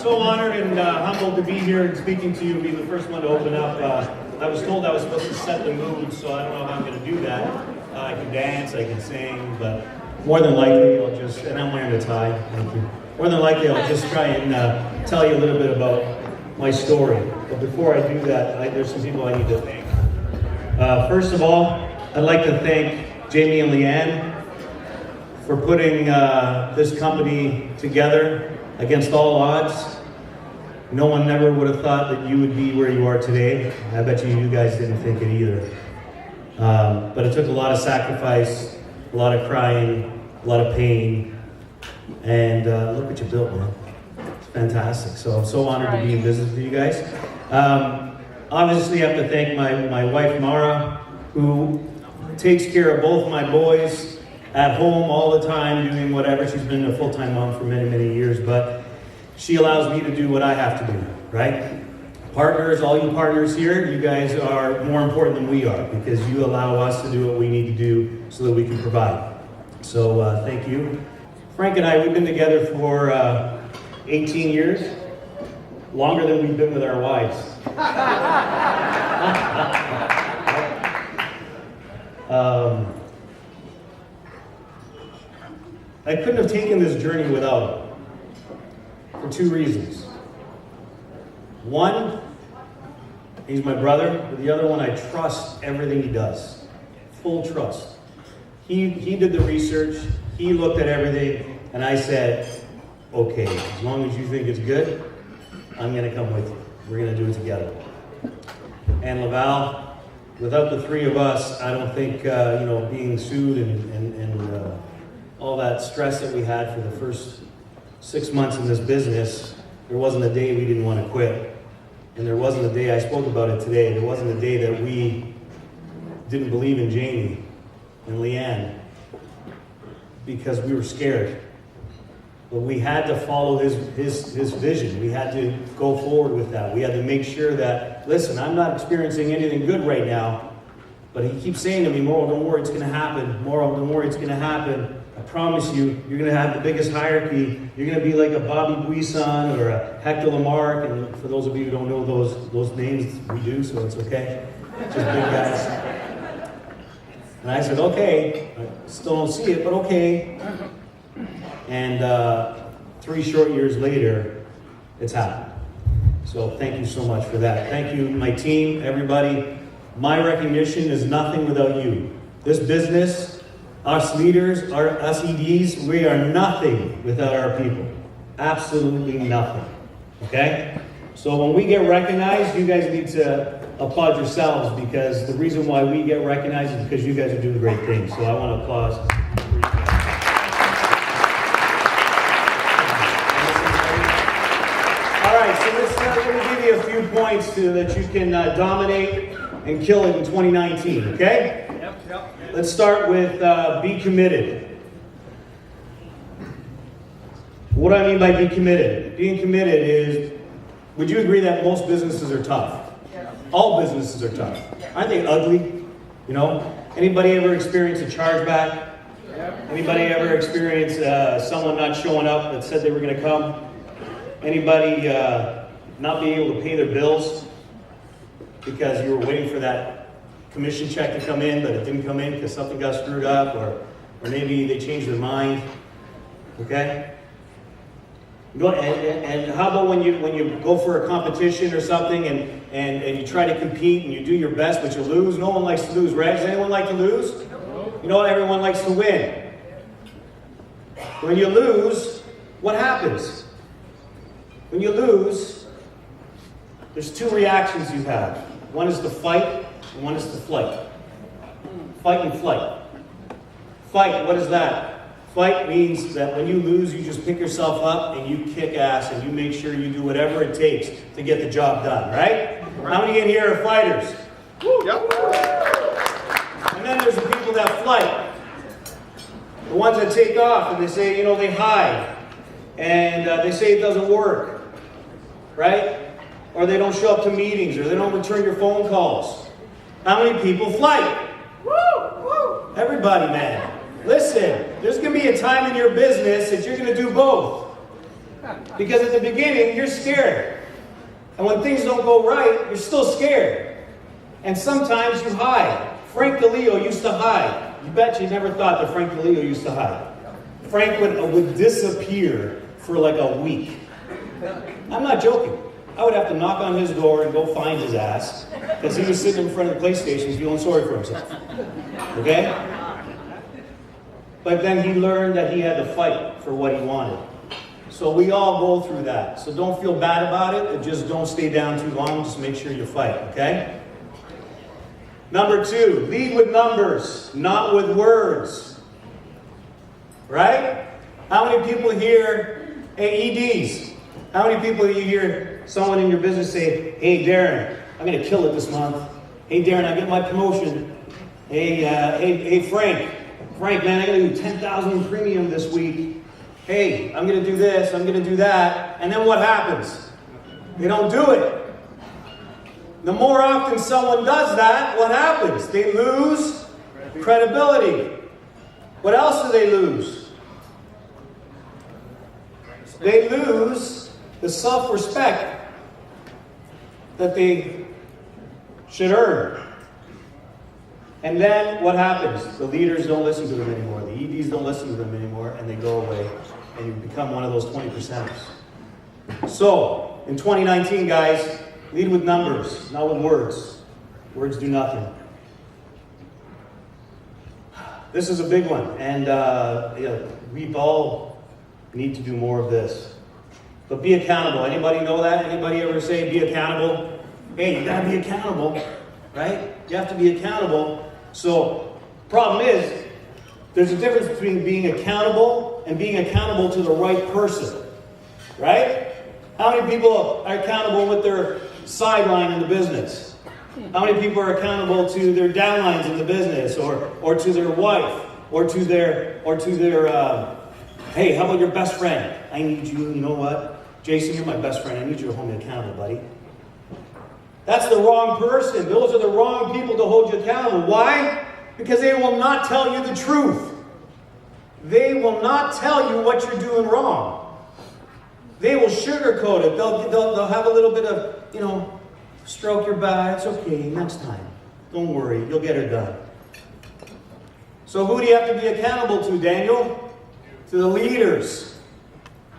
so honored and humbled to be here and speaking to you, be the first one to open up. I was told I was supposed to set the mood, so I don't know how I'm going to do that. I can dance, I can sing, but more than likely I'll just, and I'm wearing a tie, thank you. More than likely I'll just try and tell you a little bit about my story. But before I do that, there's some people I need to thank. First of all, I'd like to thank Jamie and Leanne for putting this company together against all odds. No one never would have thought that you would be where you are today. I bet you guys didn't think it either. But it took a lot of sacrifice, a lot of crying, a lot of pain, and look what you built, man. It's fantastic. So I'm so honored to be in business with you guys. Obviously, I have to thank my wife, Mara, who takes care of both my boys at home all the time, doing whatever. She's been a full-time mom for many, many years, but she allows me to do what I have to do, right? Partners, all you partners here, you guys are more important than we are because you allow us to do what we need to do so that we can provide. So thank you. Frank and I, we've been together for 18 years, longer than we've been with our wives. I couldn't have taken this journey without him for two reasons. One, he's my brother, but the other one, I trust everything he does. Full trust. He did the research, he looked at everything, and I said, okay, as long as you think it's good, I'm gonna come with you. We're gonna do it together. And Laval, without the three of us, I don't think, being sued and all that stress that we had for the first 6 months in this business, there wasn't a day we didn't want to quit. And there wasn't a day, I spoke about it today, there wasn't a day that we didn't believe in Jamie and Leanne because we were scared. But we had to follow his vision. We had to go forward with that. We had to make sure that, listen, I'm not experiencing anything good right now, but he keeps saying to me, Mauro, don't worry, it's going to happen. Mauro, don't worry, it's going to happen. I promise you, you're going to have the biggest hierarchy. You're going to be like a Bobby Buisson or a Hector Lamarck. And for those of you who don't know those names, we do, so it's okay. Just big guys. And I said, okay. I still don't see it, but okay. And 3 short years later, it's happened. So thank you so much for that. Thank you, my team, everybody. My recognition is nothing without you. This business, us leaders, us EDs, we are nothing without our people. Absolutely nothing. Okay? So when we get recognized, you guys need to applaud yourselves because the reason why we get recognized is because you guys are doing great things. So I want to applaud. Let me give you a few points so that you can dominate and kill it in 2019, okay? Yep. Let's start with be committed. What do I mean by be committed? Being committed is, would you agree that most businesses are tough? Yeah. All businesses are tough. Aren't they ugly? You know? Anybody ever experience a chargeback? Yeah. Anybody ever experience someone not showing up that said they were going to come? Anybody not being able to pay their bills because you were waiting for that commission check to come in, but it didn't come in because something got screwed up, or maybe they changed their mind. Okay? And how about when you go for a competition or something and you try to compete and you do your best, but you lose? No one likes to lose, right? Does anyone like to lose? You know, everyone likes to win. When you lose, what happens? When you lose, there's two reactions you have. One is to fight, and one is to flight. Fight and flight. Fight, what is that? Fight means that when you lose, you just pick yourself up and you kick ass and you make sure you do whatever it takes to get the job done, right? How many in here are fighters? Yep. And then there's the people that flight. The ones that take off and they say, they hide. And they say it doesn't work. Right? Or they don't show up to meetings, or they don't return your phone calls. How many people flight? Woo! Everybody, man. Listen, there's going to be a time in your business that you're going to do both. Because at the beginning, you're scared. And when things don't go right, you're still scared. And sometimes you hide. Frank DeLeo used to hide. You bet you never thought that Frank DeLeo used to hide. Frank would disappear for like a week. I'm not joking. I would have to knock on his door and go find his ass because he was sitting in front of the PlayStation feeling sorry for himself. Okay? But then he learned that he had to fight for what he wanted. So we all go through that. So don't feel bad about it, and just don't stay down too long. Just make sure you fight, okay? Number 2, lead with numbers, not with words. Right? How many people here, EDs, how many people you hear someone in your business say, hey Darren, I'm going to kill it this month. Hey Darren, I get my promotion. Hey Frank, man, I got to do 10,000 in premium this week. Hey, I'm going to do this, I'm going to do that. And then what happens? They don't do it. The more often someone does that, what happens? They lose credibility. What else do they lose? They lose the self-respect that they should earn. And then what happens? The leaders don't listen to them anymore. The EDs don't listen to them anymore, and they go away, and you become one of those 20%ers. So, in 2019, guys, lead with numbers, not with words. Words do nothing. This is a big one, and we all need to do more of this. But be accountable. Anybody know that? Anybody ever say be accountable? Hey, you gotta be accountable, right? You have to be accountable. So, problem is, there's a difference between being accountable and being accountable to the right person, right? How many people are accountable with their sideline in the business? How many people are accountable to their downlines in the business, or to their wife, or to their hey, how about your best friend? I need you, you know what? Jason, you're my best friend. I need you to hold me accountable, buddy. That's the wrong person. Those are the wrong people to hold you accountable. Why? Because they will not tell you the truth. They will not tell you what you're doing wrong. They will sugarcoat it. They'll have a little bit of, stroke your back. It's okay, next time. Don't worry, you'll get her done. So who do you have to be accountable to, Daniel? To the leaders.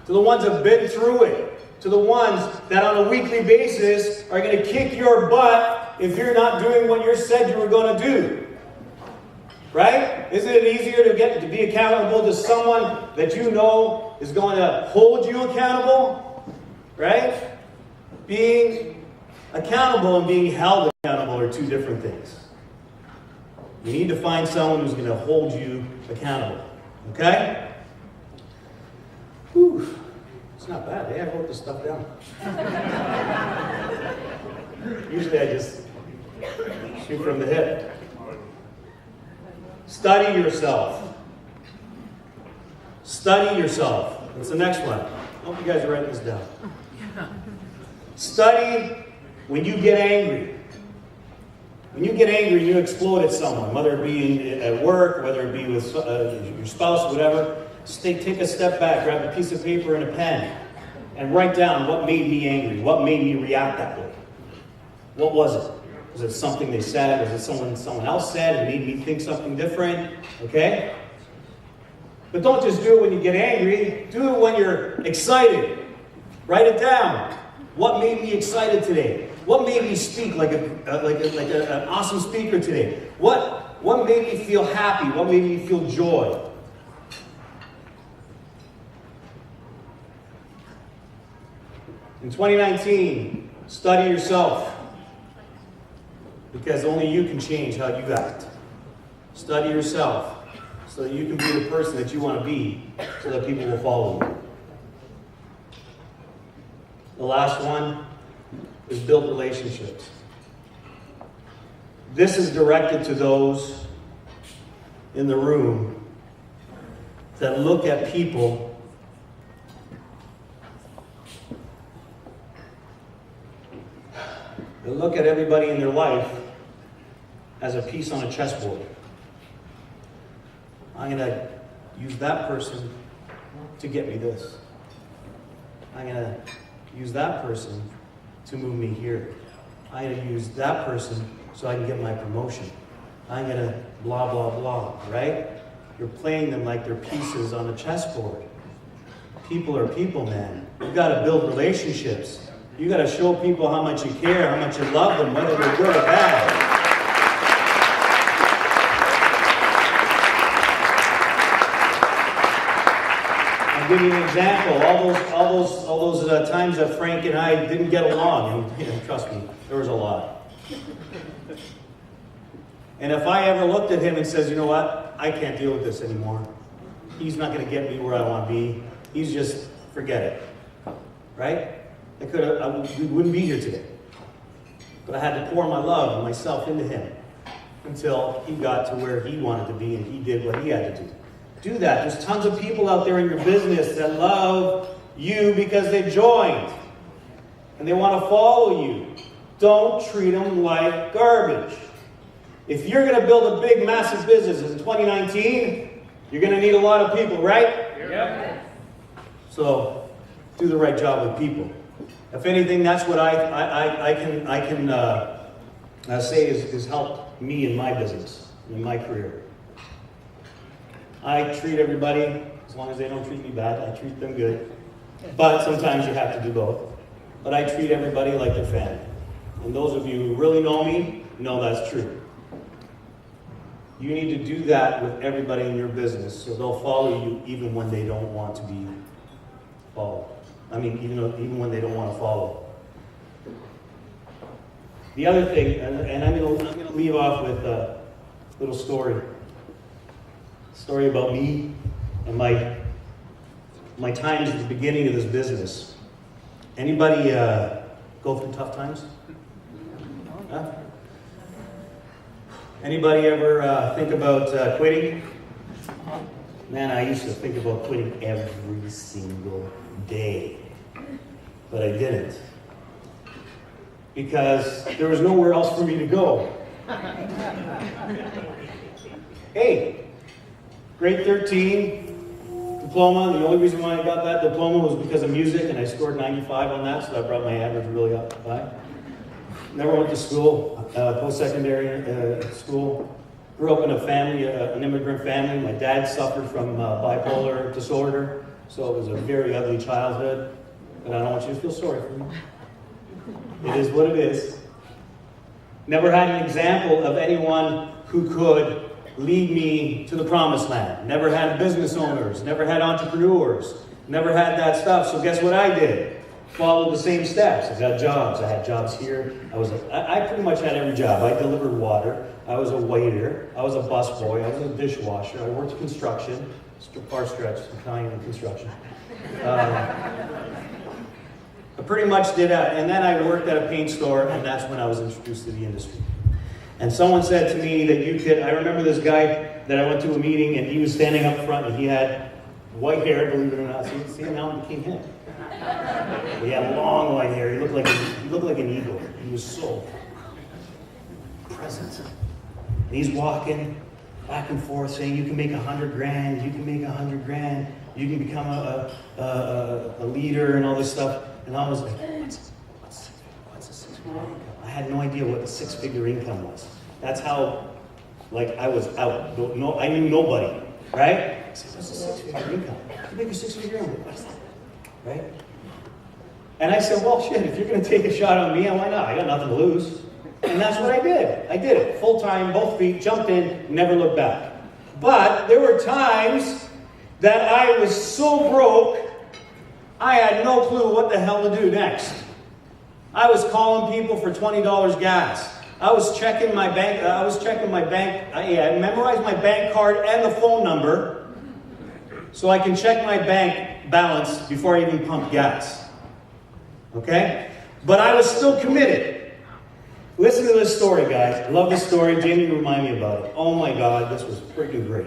To the ones that have been through it. To the ones that on a weekly basis are going to kick your butt if you're not doing what you said you were going to do. Right? Isn't it easier to be accountable to someone that you know is going to hold you accountable? Right? Being accountable and being held accountable are two different things. You need to find someone who's going to hold you accountable. Okay? Whew. It's not bad. I wrote this stuff down. Usually I just shoot from the hip. Study yourself. Study yourself. That's the next one. I hope you guys are writing this down. Study when you get angry. When you get angry, you explode at someone, whether it be at work, whether it be with your spouse, whatever. Take a step back, grab a piece of paper and a pen, and write down what made me angry, what made me react that way. What was it? Was it something they said? Was it someone else said and made me think something different? Okay? But don't just do it when you get angry. Do it when you're excited. Write it down. What made me excited today? What made me speak like an awesome speaker today? What made me feel happy? What made me feel joy? In 2019, study yourself. Because only you can change how you act. Study yourself so that you can be the person that you want to be so that people will follow you. The last one is build relationships. This is directed to those in the room that look at people that look at everybody in their life as a piece on a chessboard. I'm going to use that person to get me this. I'm going to use that person to move me here. I'm going to use that person so I can get my promotion. I'm going to blah, blah, blah, right? You're playing them like they're pieces on a chessboard. People are people, man. You've got to build relationships. You've got to show people how much you care, how much you love them, whether they're good or bad. I'll give you an example. All those times that Frank and I didn't get along, and trust me, there was a lot. And if I ever looked at him and says, you know what, I can't deal with this anymore. He's not going to get me where I want to be. He's just, forget it. Right? We wouldn't be here today. But I had to pour my love and myself into him until he got to where he wanted to be and he did what he had to do. Do that. There's tons of people out there in your business that love you because they joined. And they want to follow you. Don't treat them like garbage. If you're going to build a big, massive business in 2019, you're going to need a lot of people, right? Yep. So, do the right job with people. If anything, that's what I can say is helped me in my business, in my career. I treat everybody, as long as they don't treat me bad, I treat them good. But sometimes you have to do both. But I treat everybody like their family. And those of you who really know me know that's true. You need to do that with everybody in your business so they'll follow you even when they don't want to be followed. I mean, even when they don't want to follow. The other thing, and I'm going to leave off with a little story. Story about me and my times at the beginning of this business. Anybody go through tough times? Huh? Anybody ever think about quitting? Man, I used to think about quitting every single day. But I didn't. Because there was nowhere else for me to go. Hey, grade 13, diploma. The only reason why I got that diploma was because of music, and I scored 95 on that, so that brought my average really up high. Never went to school, post-secondary school. Grew up in a family, an immigrant family. My dad suffered from bipolar disorder, so it was a very ugly childhood. And I don't want you to feel sorry for me. It is what it is. Never had an example of anyone who could lead me to the promised land. Never had business owners. Never had entrepreneurs. Never had that stuff. So guess what I did? Followed the same steps. I got jobs. I had jobs here. I pretty much had every job. I delivered water. I was a waiter. I was a busboy. I was a dishwasher. I worked construction. Far stretch, Italian in construction. I pretty much did that. And then I worked at a paint store, and that's when I was introduced to the industry. And someone said to me that you could, I remember this guy that I went to a meeting, and he was standing up front, and he had white hair, believe it or not. See, now it became him. He had long white hair. He looked like an eagle. He was so present. And he's walking back and forth saying, you can make 100 grand, you can make 100 grand, you can become a leader and all this stuff. And I was like, what's a six-figure income? I had no idea what a six-figure income was. That's how, I was out. No, I knew nobody, right? I said, what's a six-figure income? You make a six-figure income. What is that? Right? And I said, well, shit, if you're going to take a shot on me, why not? I got nothing to lose. And that's what I did. I did it. Full time, both feet, jumped in, never looked back. But there were times that I was so broke, I had no clue what the hell to do next. I was calling people for $20 gas. I was checking my bank. I memorized my bank card and the phone number so I can check my bank balance before I even pumped gas. Okay? But I was still committed. Listen to this story, guys. I love this story. Jamie reminded me about it. Oh my God, this was freaking great.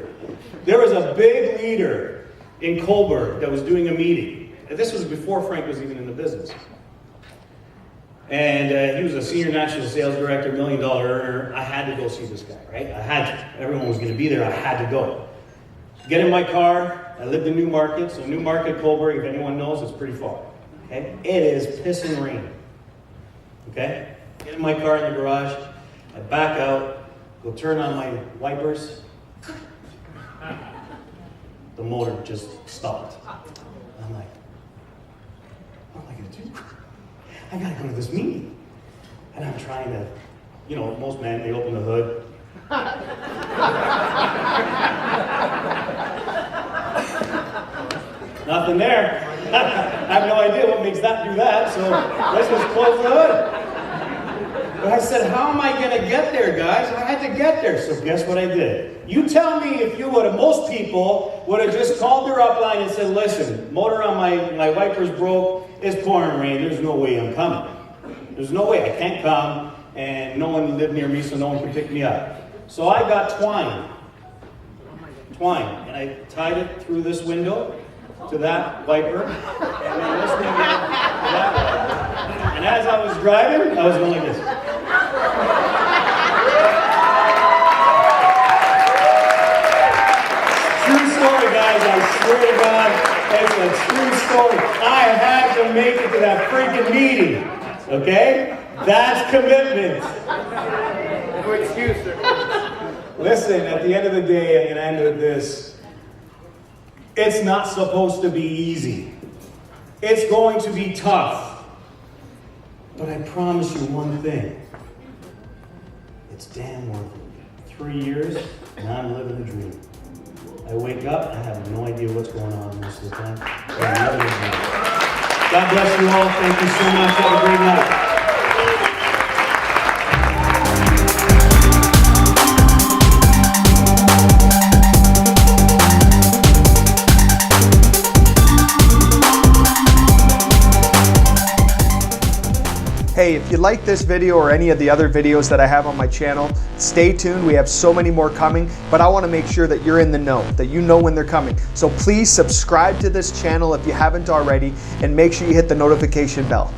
There was a big leader in Coburg that was doing a meeting. And this was before Frank was even in the business. And he was a senior national sales director, $1 million earner. I had to go see this guy, right? I had to. Everyone was going to be there. I had to go. Get in my car. I lived in Newmarket. So Newmarket, Coburg, if anyone knows, it's pretty far. Okay? It is pissing rain. Okay? Get in my car in the garage, I back out, go turn on my wipers. The motor just stopped. I'm like, what am I gonna do? I gotta go to this meeting. And I'm trying to, you know, most men, they open the hood. Nothing there. I have no idea what makes that do that, so let's just close the hood. But I said, how am I going to get there, guys? I had to get there. So guess what I did? You tell me if you would have, most people would have just called their upline and said, listen, motor on my wipers broke, it's pouring rain, there's no way I'm coming. There's no way, I can't come, and no one lived near me, so no one could pick me up. So I got twine, and I tied it through this window to that wiper, and then this thing to that wiper. And as I was driving, I was going like this. True story, guys, I swear to God, it's a true story. I had to make it to that freaking meeting, okay? That's commitment. No excuse, sir. Listen, at the end of the day, I'm going to end with this. It's not supposed to be easy. It's going to be tough. But I promise you one thing. It's damn worth it. 3 years, and I'm living the dream. I wake up, I have no idea what's going on most of the time. But I'm living the dream. God bless you all. Thank you so much. Have a great night. Hey, if you like this video or any of the other videos that I have on my channel, stay tuned. We have so many more coming, but I want to make sure that you're in the know, that you know when they're coming. So please subscribe to this channel if you haven't already, and make sure you hit the notification bell.